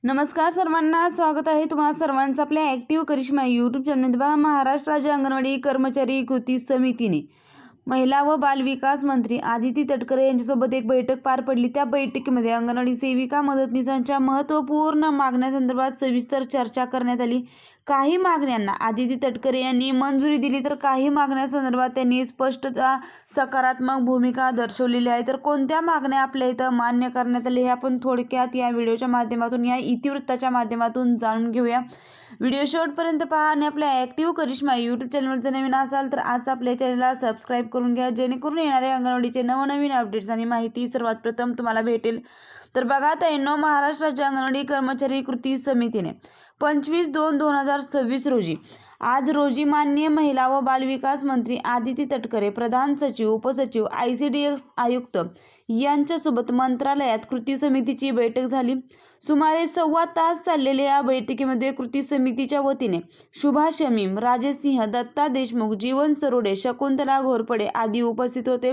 नमस्कार सर्वांना, स्वागत आहे तुम्हा सर्वांचं आपल्या ॲक्टिव्ह करिश्मा यूट्यूब चॅनलमध्ये। बघा, महाराष्ट्र राज्य अंगणवाडी कर्मचारी कृती समितीने महिला व बालविकास मंत्री आदिती तटकरे यांच्यासोबत एक बैठक पार पडली। त्या बैठकीमध्ये अंगणवाडी सेविका मदतनीसांच्या महत्त्वपूर्ण मागण्यांसंदर्भात सविस्तर चर्चा करण्यात आली। काही मागण्यांना आदिती तटकरे यांनी मंजुरी दिली, तर काही मागण्यांसंदर्भात त्यांनी स्पष्टता सकारात्मक भूमिका दर्शवलेली आहे। तर कोणत्या मागण्या आपल्या इथं मान्य करण्यात आल्या हे आपण थोडक्यात या व्हिडिओच्या माध्यमातून, या इतिवृत्ताच्या माध्यमातून जाणून घेऊया। व्हिडिओ शेवटपर्यंत पहा आणि आपल्या ॲक्टिव्ह करिश्मा यूट्यूब चॅनलवर जर नवीन असाल तर आज आपल्या चॅनलला सबस्क्राईब करून घ्या, जेणेकरून येणाऱ्या अंगणवाडीचे नवनवीन अपडेट्स आणि माहिती सर्वात प्रथम तुम्हाला भेटेल। तर बघा ताईंनो, महाराष्ट्र राज्य अंगणवाडी कर्मचारी कृती समितीने 25/2/2026 रोजी आज रोजी माननीय महिला व बालविकास मंत्री आदिती तटकरे, प्रधान सचिव, उपसचिव, ICDS आयुक्त यांच्यासोबत मंत्रालयात कृती समितीची बैठक झाली। सुमारे सव्वा तास चाललेल्या या बैठकीमध्ये कृती समितीच्या वतीने सुभाष शमीम, राजेश सिंह, दत्ता देशमुख, जीवन सरोडे, शकुंतला घोरपडे आदी उपस्थित होते।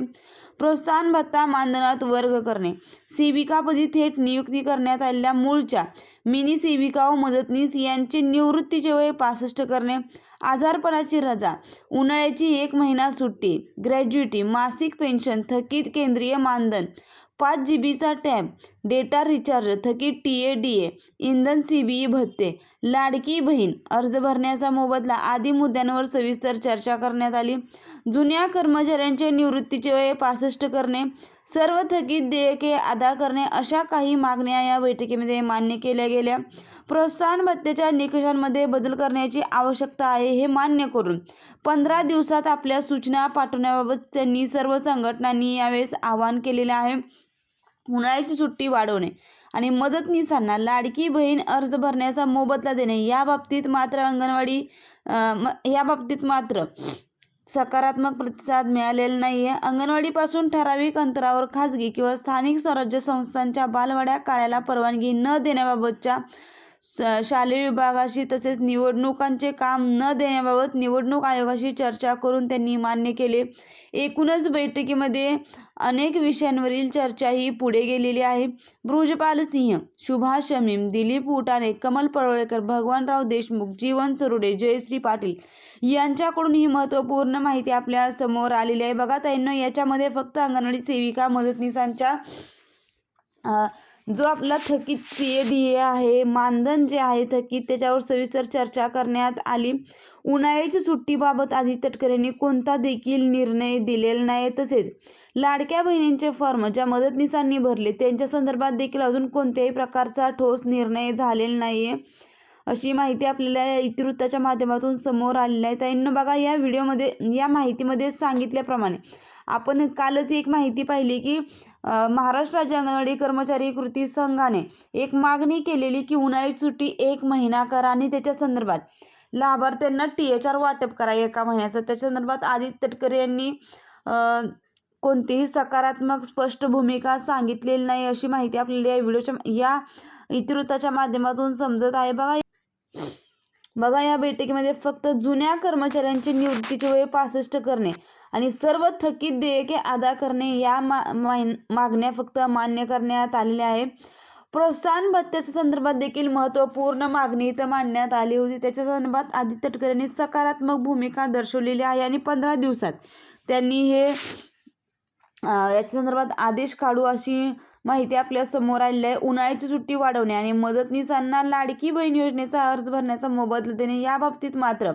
प्रोत्साहन भत्ता मानधनात वर्ग करणे, सेविकापदी थेट नियुक्ती करण्यात आलेल्या मूळच्या मिनी सेविका व मदतनीस यांचे निवृत्तीचे वय 65 करणे, आजारपणाची रजा, उन्हाळ्याची 1 महिना सुट्टी, ग्रॅज्युइटी, मासिक पेन्शन, थकीत केंद्रीय मानधन, 5 GBचा टॅब, डेटा रिचार्ज, थकीत TADA, इंधन CBE भत्ते, लाडकी बहीण, अर्ज भरण्याचा मोबदला आदी मुद्द्यांवर सविस्तर चर्चा करण्यात आली। जुन्या कर्मचाऱ्यांचे निवृत्तीचे वय 65 करणे, सर्व थकीत देयके अदा करणे अशा काही मागण्या या बैठकीमध्ये मान्य केल्या गेल्या। प्रोत्साहन भत्त्याच्या निकषांमध्ये बदल करण्याची आवश्यकता आहे हे मान्य करून 15 दिवसात आपल्या सूचना पाठवण्याबाबत त्यांनी सर्व संघटनांनी यावेळेस आवाहन केलेले आहे। उन्हाळ्याची सुट्टी वाढवणे आणि मदतनीसांना लाडकी बहीण अर्ज भरण्याचा मोबदला देणे याबाबतीत मात्र सकारात्मक प्रतिसाद मिळालेला नाही आहे। अंगणवाडीपासून ठराविक अंतरावर खाजगी किंवा स्थानिक स्वराज्य संस्थांच्या बालवाड्या काढायला परवानगी न देण्याबाबतच्या शालेय विभागाशी तसेच निवडणुकांचे काम न देण्याबाबत निवडणूक आयोगाशी चर्चा करून त्यांनी मान्य केले। एकूणच बैठकीमध्ये अनेक विषयांवरील चर्चा ही पुढे गेलेली आहे। बृजपाल सिंह, सुभाष शमीम, दिलीप उटाणे, कमल पडळकर, भगवानराव देशमुख, जीवन सरोडे, जयश्री पाटील यांच्याकडून ही महत्त्वपूर्ण माहिती आपल्या समोर आलेली आहे। बघा ताईंनो, याच्यामध्ये फक्त अंगणवाडी सेविका मदतनीसांच्या जो आपला थकीत TADA आहे, मानधन जे आहे थकीत, त्याच्यावर सविस्तर चर्चा करण्यात आली। उन्हाळ्याची सुट्टीबाबत आदिती तटकरेंनी कोणता देखील निर्णय दिलेला नाही। तसेच लाडक्या बहिणींचे फॉर्म ज्या मदतनीसांनी भरले त्यांच्या संदर्भात देखील अजून कोणत्याही प्रकारचा ठोस निर्णय झालेला नाही आहे, अशी माहिती आपल्याला या इतिवृत्ताच्या माध्यमातून समोर आलेली आहे। ताईंनो बघा, या व्हिडिओमध्ये या माहितीमध्ये सांगितल्याप्रमाणे आपण कालच एक माहिती पाहिली की महाराष्ट्र राज्य अंगणवाडी कर्मचारी कृती संघाने एक मागणी केलेली की उन्हाळी सुट्टी 1 महिना करा आणि त्याच्या संदर्भात लाभार्थ्यांना THR वाटप करा 1 महिन्याचं। त्याच्या संदर्भात आदिती तटकरे यांनी कोणतीही सकारात्मक स्पष्ट भूमिका सांगितलेली नाही, अशी माहिती आपल्याला या इतिवृत्ताच्या माध्यमातून समजत आहे। बघा, या बैठकीमध्ये फक्त जुन्या कर्मचाऱ्यांचे निवृत्तीचे वय 65 करणे आणि सर्व थकीत देयके अदा करणे या मागण्या फक्त मान्य करण्यात आलेल्या आहे। प्रोत्साहन भत्त्याच्या संदर्भात देखील महत्त्वपूर्ण मागणी इथं मांडण्यात आली होती। त्याच्या संदर्भात आदिती तटकरेंनी सकारात्मक भूमिका दर्शवलेली आहे आणि 15 दिवसात त्यांनी याच्या संदर्भात आदेश काढू अशी माहिती आपल्या समोर आलेली आहे। उन्हाळ्याची सुट्टी वाढवणे आणि मदतनीसांना लाडकी बहीण योजनेचा अर्ज भरण्याचा मोबदला देणे याबाबतीत मात्र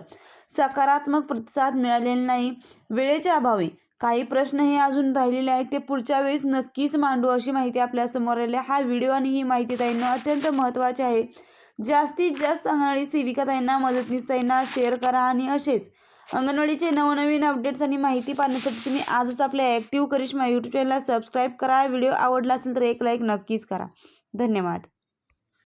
सकारात्मक प्रतिसाद मिळालेला नाही। वेळेच्या अभावी काही प्रश्न हे अजून राहिलेले आहेत, ते पुढच्या वेळेस नक्कीच मांडू अशी माहिती आपल्या समोर आली आहे। हा व्हिडिओ आणि ही माहिती ताईंना अत्यंत महत्त्वाची आहे। जास्तीत जास्त अंगणवाडी सेविका ताईंना, मदतनीस ताईंना शेअर करा आणि असेच अंगणवाडीचे नवनवीन अपडेट्स आणि माहिती पाहण्यासाठी तुम्ही आजच आपल्या ॲक्टिव्ह करिश्मा यूट्यूब चॅनलला सबस्क्राईब करा। व्हिडिओ आवडला असेल तर एक लाईक नक्कीच करा। धन्यवाद।